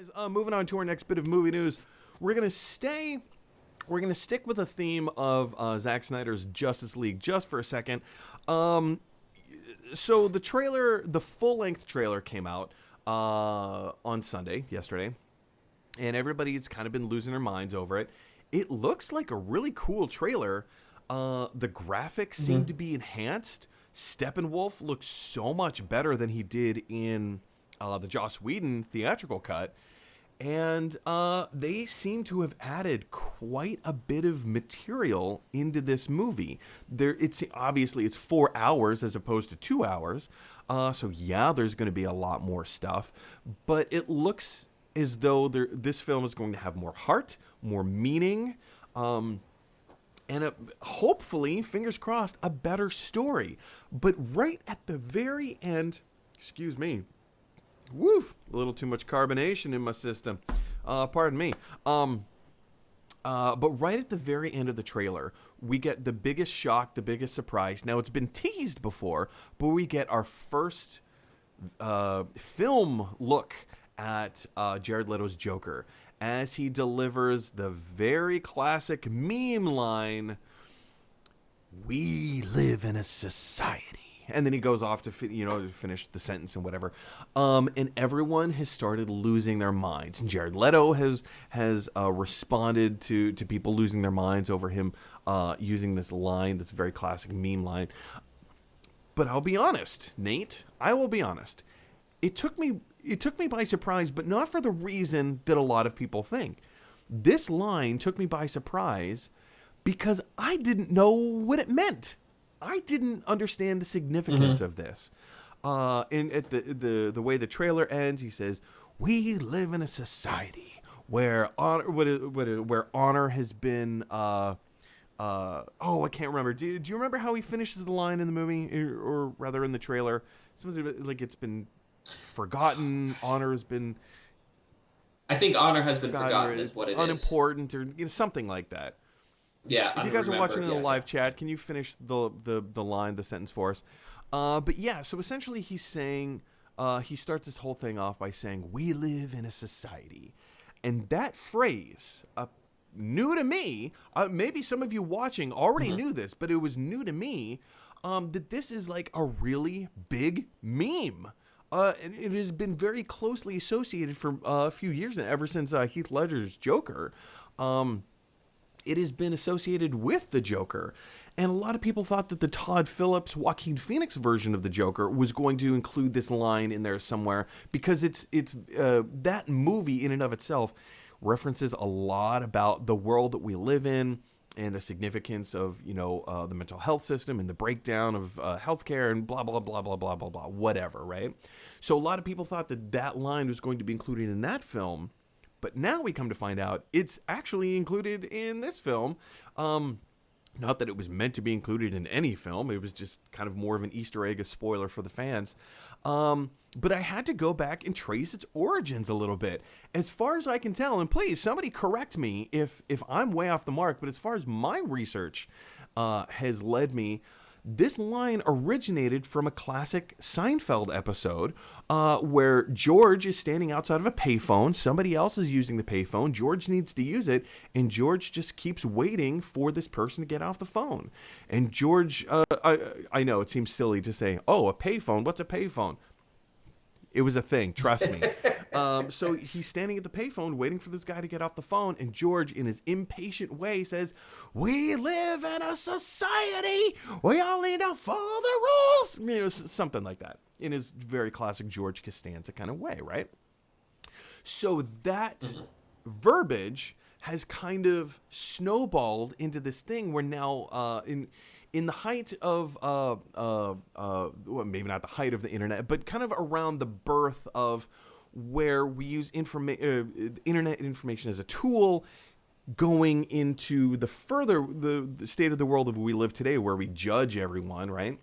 guys, moving on to our next bit of movie news. We're gonna stick with the theme of Zack Snyder's Justice League just for a second. So the full-length trailer came out on Sunday, yesterday, and everybody's kind of been losing their minds over it. It looks like a really cool trailer. The graphics seem to be enhanced. Steppenwolf looks so much better than he did in the Joss Whedon theatrical cut. And they seem to have added quite a bit of material into this movie. It's 4 hours as opposed to 2 hours. So yeah, there's going to be a lot more stuff. But it looks as though this film is going to have more heart, more meaning, and hopefully, fingers crossed, a better story. But right at the very end, excuse me, woof, a little too much carbonation in my system. Pardon me. But right at the very end of the trailer, we get the biggest shock, the biggest surprise. Now, it's been teased before, but we get our first film look at Jared Leto's Joker as he delivers the very classic meme line, "We live in a society." And then he goes off to finish the sentence and whatever. And everyone has started losing their minds. And Jared Leto has responded to people losing their minds over him using this line, this very classic meme line. But I'll be honest, Nate. I will be honest. It took me by surprise, but not for the reason that a lot of people think. This line took me by surprise because I didn't know what it meant. I didn't understand the significance of this. And at the way the trailer ends, he says, "We live in a society where honor has been." I can't remember. Do you remember how he finishes the line in the movie, or rather in the trailer? Something like it's been forgotten. Honor has been. I think honor has been forgotten. Is what it unimportant, or something like that. Yeah, if you guys are watching in the live chat, can you finish the line, the sentence for us? But yeah, so essentially he's saying, he starts this whole thing off by saying, "We live in a society." And that phrase, new to me, maybe some of you watching already knew this, but it was new to me, that this is like a really big meme. And it has been very closely associated for a few years now, ever since Heath Ledger's Joker. It has been associated with the Joker. And a lot of people thought that the Todd Phillips, Joaquin Phoenix version of the Joker was going to include this line in there somewhere, because it's that movie in and of itself references a lot about the world that we live in and the significance of, the mental health system and the breakdown of healthcare and blah, blah, blah, blah, blah, blah, blah, whatever, right? So a lot of people thought that line was going to be included in that film. But now we come to find out it's actually included in this film. Not that it was meant to be included in any film. It was just kind of more of an Easter egg, a spoiler for the fans. But I had to go back and trace its origins a little bit. As far as I can tell, and please, somebody correct me if I'm way off the mark, but as far as my research has led me, this line originated from a classic Seinfeld episode where George is standing outside of a payphone. Somebody else is using the payphone. George needs to use it, and George just keeps waiting for this person to get off the phone. And George, I know it seems silly to say, "Oh, a payphone, what's a payphone?" It was a thing, trust me. So he's standing at the payphone waiting for this guy to get off the phone, and George, in his impatient way, says, "We live in a society. We all need to follow the rules." Something like that, in his very classic George Costanza kind of way, right? So that verbiage has kind of snowballed into this thing where now, in the height of, well, maybe not the height of the internet, but kind of around the birth of where we use internet information as a tool, going into the state of the world of we live today, where we judge everyone, right?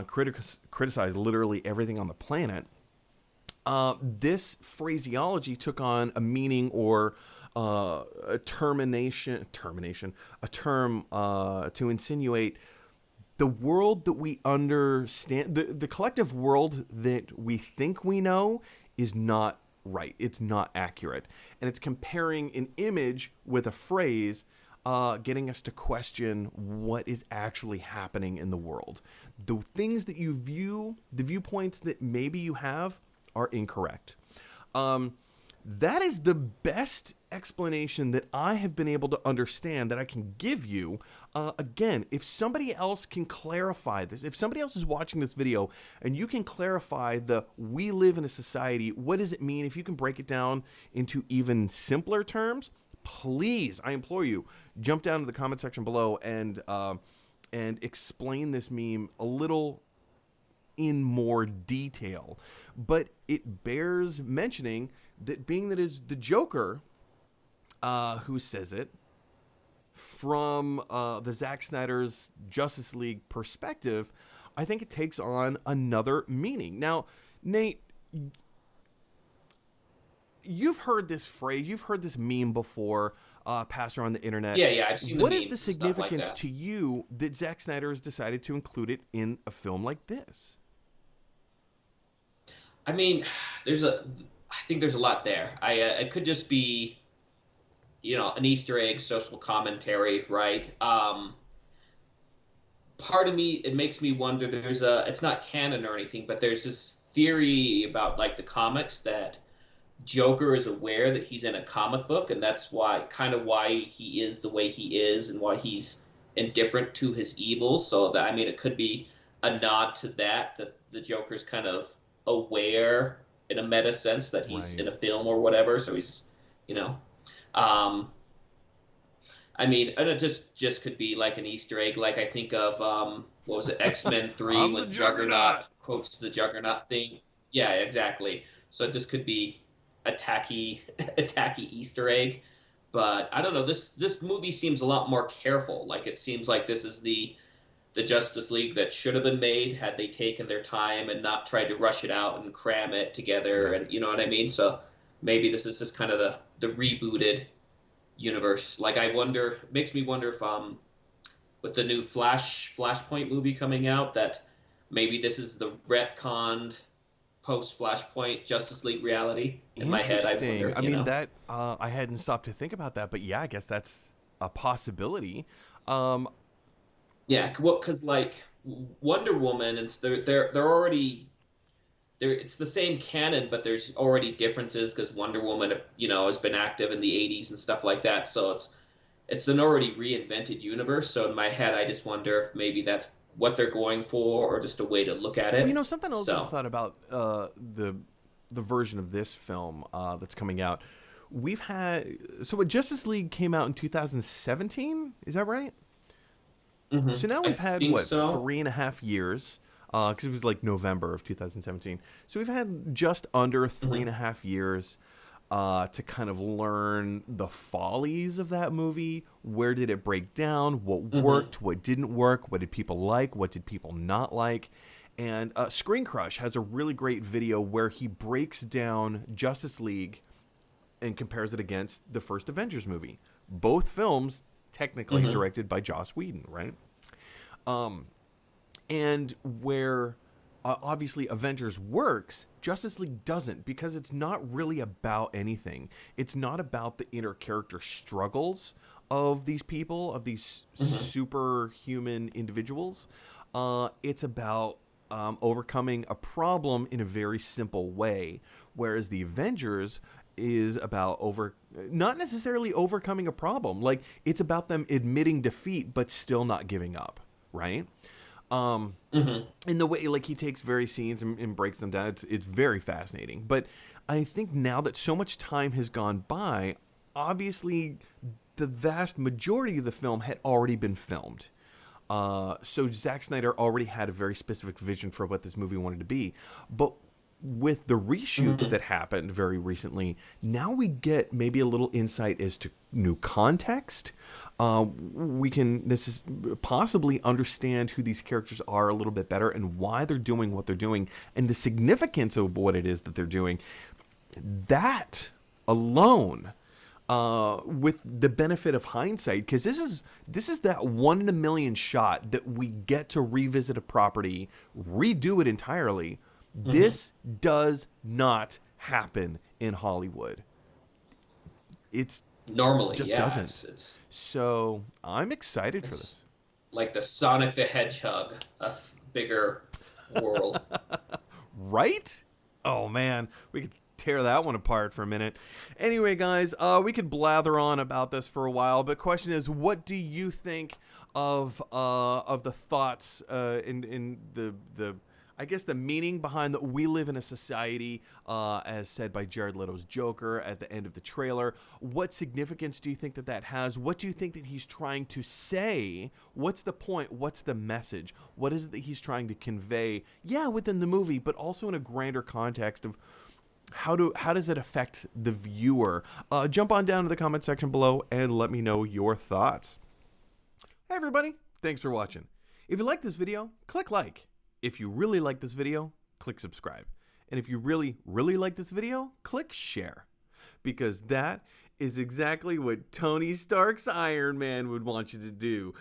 Criticize literally everything on the planet. This phraseology took on a meaning or a term to insinuate the world that we understand, the collective world that we think we know is not right. It's not accurate. And it's comparing an image with a phrase, getting us to question what is actually happening in the world. The things that you view, the viewpoints that maybe you have, are incorrect. That is the best explanation that I have been able to understand that I can give you. Again, if somebody else can clarify this, if somebody else is watching this video and you can clarify we live in a society, what does it mean? If you can break it down into even simpler terms, please, I implore you, jump down to the comment section below and explain this meme a little in more detail. But it bears mentioning that being that is the Joker who says it, from the Zack Snyder's Justice League perspective, I think it takes on another meaning. Now, Nate, you've heard this phrase, you've heard this meme before, passed around the internet. Yeah, I've seen the What memes is the and stuff significance like that. to you that Zack Snyder has decided to include it in a film like this? I mean, I think there's a lot there. It could just be, an Easter egg, social commentary, right? Part of me, it makes me wonder. It's not canon or anything, but there's this theory about like the comics that Joker is aware that he's in a comic book, and that's why he is the way he is, and why he's indifferent to his evil. So that, it could be a nod to that the Joker's kind of aware in a meta sense that he's Right. in a film or whatever. So he's, and it just could be like an Easter egg. Like I think of what was it, X-Men 3 I'm the when Juggernaut quotes the Juggernaut thing. Yeah, exactly. So this could be a tacky Easter egg. But I don't know. This movie seems a lot more careful. Like it seems like this is the Justice League that should have been made had they taken their time and not tried to rush it out and cram it together. Yeah. And you know what I mean? So maybe this is just kind of the rebooted universe. Like makes me wonder if with the new Flashpoint movie coming out, that maybe this is the retconned post Flashpoint Justice League reality. In my head, I wonder. That I hadn't stopped to think about that, but yeah, I guess that's a possibility. Yeah, well, because like Wonder Woman, and they're already it's the same canon, but there's already differences because Wonder Woman, has been active in the '80s and stuff like that. So it's an already reinvented universe. So in my head, I just wonder if maybe that's what they're going for, or just a way to look at it. Well, something else I've thought about the version of this film that's coming out. We've had Justice League came out in 2017. Is that right? Mm-hmm. So now we've had 3.5 years, because it was like November of 2017. So we've had just under 3.5 years to kind of learn the follies of that movie. Where did it break down? What worked? What didn't work? What did people like? What did people not like? And Screen Crush has a really great video where he breaks down Justice League and compares it against the first Avengers movie. Both films technically directed by Joss Whedon, right? And where obviously Avengers works, Justice League doesn't, because it's not really about anything. It's not about the inner character struggles of these people, of these superhuman individuals. It's about overcoming a problem in a very simple way, whereas the Avengers is about not necessarily overcoming a problem. Like, it's about them admitting defeat but still not giving up, right? In the way, like, he takes various scenes and breaks them down. It's very fascinating. But I think now that so much time has gone by, obviously the vast majority of the film had already been filmed. So Zack Snyder already had a very specific vision for what this movie wanted to be. But with the reshoots that happened very recently, now we get maybe a little insight as to new context. We can possibly understand who these characters are a little bit better and why they're doing what they're doing and the significance of what it is that they're doing. That alone, with the benefit of hindsight, because this is that 1 in a million shot that we get to revisit a property, redo it entirely. This does not happen in Hollywood. It's Normally, just yeah, doesn't. it's So I'm excited for it's this. like the Sonic the Hedgehog, a bigger world. Right? Oh man, we could tear that one apart for a minute. Anyway, guys, we could blather on about this for a while, but question is, what do you think of the thoughts in the I guess the meaning behind the "we live in a society," as said by Jared Leto's Joker at the end of the trailer? What significance do you think that has? What do you think that he's trying to say? What's the point? What's the message? What is it that he's trying to convey? Yeah, within the movie, but also in a grander context of how does it affect the viewer? Jump on down to the comment section below and let me know your thoughts. Hey everybody, thanks for watching. If you like this video, click like. If you really like this video, click subscribe. And if you really, really like this video, click share. Because that is exactly what Tony Stark's Iron Man would want you to do.